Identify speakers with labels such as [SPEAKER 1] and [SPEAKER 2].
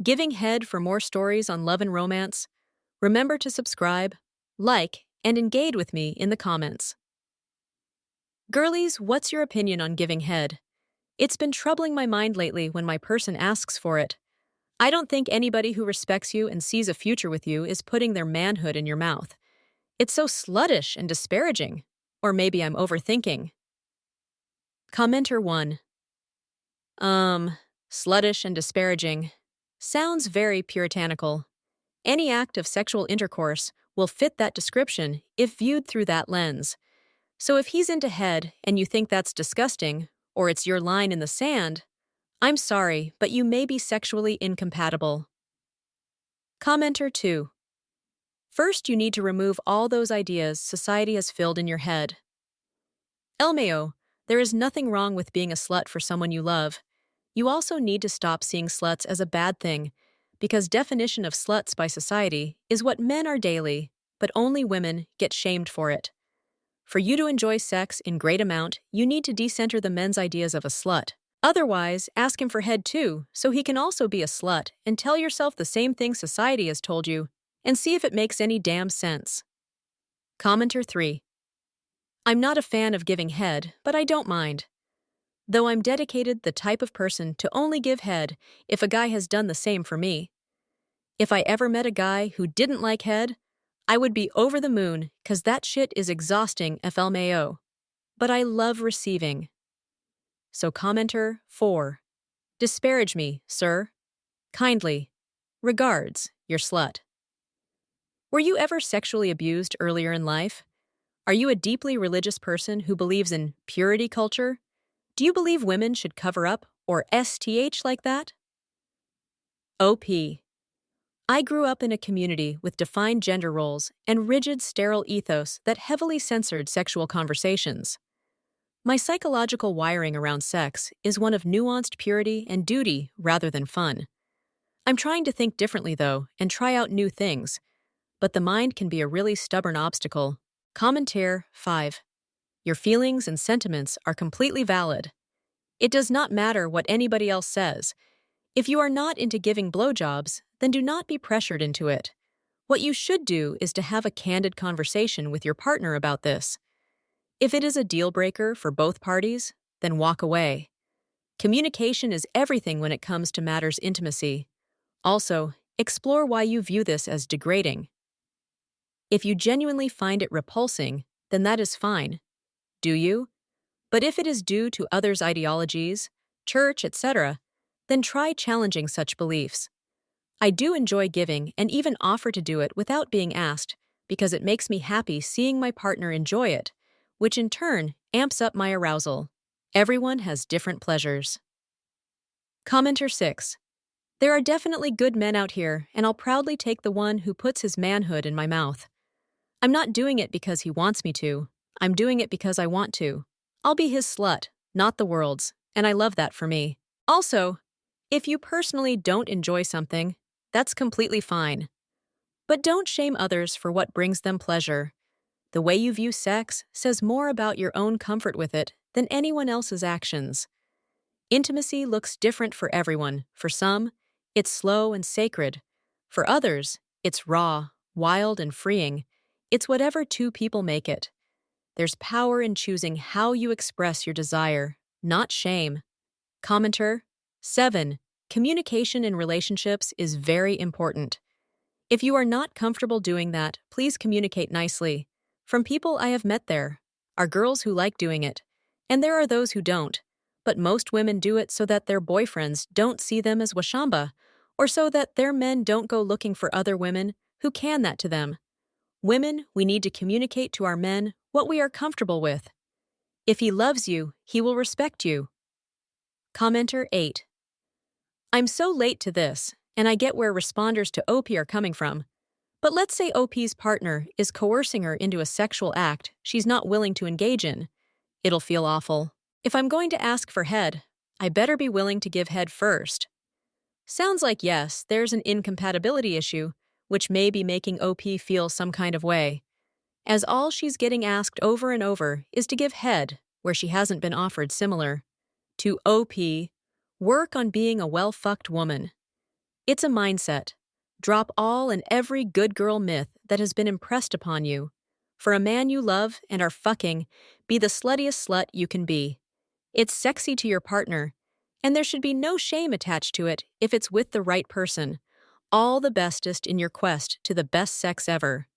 [SPEAKER 1] Giving head for more stories on love and romance. Remember to subscribe, like, and engage with me in the comments. Girlies, what's your opinion on giving head? It's been troubling my mind lately when my person asks for it. I don't think anybody who respects you and sees a future with you is putting their manhood in your mouth. It's so sluttish and disparaging. Or maybe I'm overthinking. Commenter 1. Sluttish and disparaging. Sounds very puritanical. Any act of sexual intercourse will fit that description if viewed through that lens. So if he's into head and you think that's disgusting, or it's your line in the sand, I'm sorry, but you may be sexually incompatible. Commenter 2. First, you need to remove all those ideas society has filled in your head. LMAO, there is nothing wrong with being a slut for someone you love. You also need to stop seeing sluts as a bad thing, because definition of sluts by society is what men are daily, but only women get shamed for it. For you to enjoy sex in great amount, you need to decenter the men's ideas of a slut. Otherwise, ask him for head too, so he can also be a slut, and tell yourself the same thing society has told you, and see if it makes any damn sense. Commenter 3. I'm not a fan of giving head, but I don't mind. Though I'm dedicated the type of person to only give head if a guy has done the same for me. If I ever met a guy who didn't like head, I would be over the moon, 'cause that shit is exhausting FLMAO. But I love receiving. So commenter 4. Disparage me, sir. Kindly. Regards, your slut. Were you ever sexually abused earlier in life? Are you a deeply religious person who believes in purity culture? Do you believe women should cover up or STH like that? OP. I grew up in a community with defined gender roles and rigid sterile ethos that heavily censored sexual conversations. My psychological wiring around sex is one of nuanced purity and duty rather than fun. I'm trying to think differently, though, and try out new things, but the mind can be a really stubborn obstacle. Commentaire 5. Your feelings and sentiments are completely valid. It does not matter what anybody else says. If you are not into giving blowjobs, then do not be pressured into it. What you should do is to have a candid conversation with your partner about this. If it is a deal breaker for both parties, then walk away. Communication is everything when it comes to matters intimacy. Also, explore why you view this as degrading. If you genuinely find it repulsing, then that is fine. Do you? But if it is due to others' ideologies, church, etc., then try challenging such beliefs. I do enjoy giving and even offer to do it without being asked, because it makes me happy seeing my partner enjoy it, which in turn amps up my arousal. Everyone has different pleasures. Commenter 6. There are definitely good men out here, and I'll proudly take the one who puts his manhood in my mouth. I'm not doing it because he wants me to. I'm doing it because I want to. I'll be his slut, not the world's, and I love that for me. Also, if you personally don't enjoy something, that's completely fine. But don't shame others for what brings them pleasure. The way you view sex says more about your own comfort with it than anyone else's actions. Intimacy looks different for everyone. For some, it's slow and sacred. For others, it's raw, wild, and freeing. It's whatever two people make it. There's power in choosing how you express your desire, not shame. Commenter 7. Communication in relationships is very important. If you are not comfortable doing that, please communicate nicely. From people I have met, there are girls who like doing it, and there are those who don't. But most women do it so that their boyfriends don't see them as washamba, or so that their men don't go looking for other women who can that to them. Women, we need to communicate to our men what we are comfortable with. If he loves you, he will respect you. Commenter 8. I'm so late to this, and I get where responders to OP are coming from. But let's say OP's partner is coercing her into a sexual act she's not willing to engage in. It'll feel awful. If I'm going to ask for head, I better be willing to give head first. Sounds like yes, there's an incompatibility issue, which may be making OP feel some kind of way, as all she's getting asked over and over is to give head where she hasn't been offered similar. To OP, work on being a well-fucked woman. It's a mindset. Drop all and every good girl myth that has been impressed upon you. For a man you love and are fucking, be the sluttiest slut you can be. It's sexy to your partner, and there should be no shame attached to it if it's with the right person. All the bestest in your quest to the best sex ever.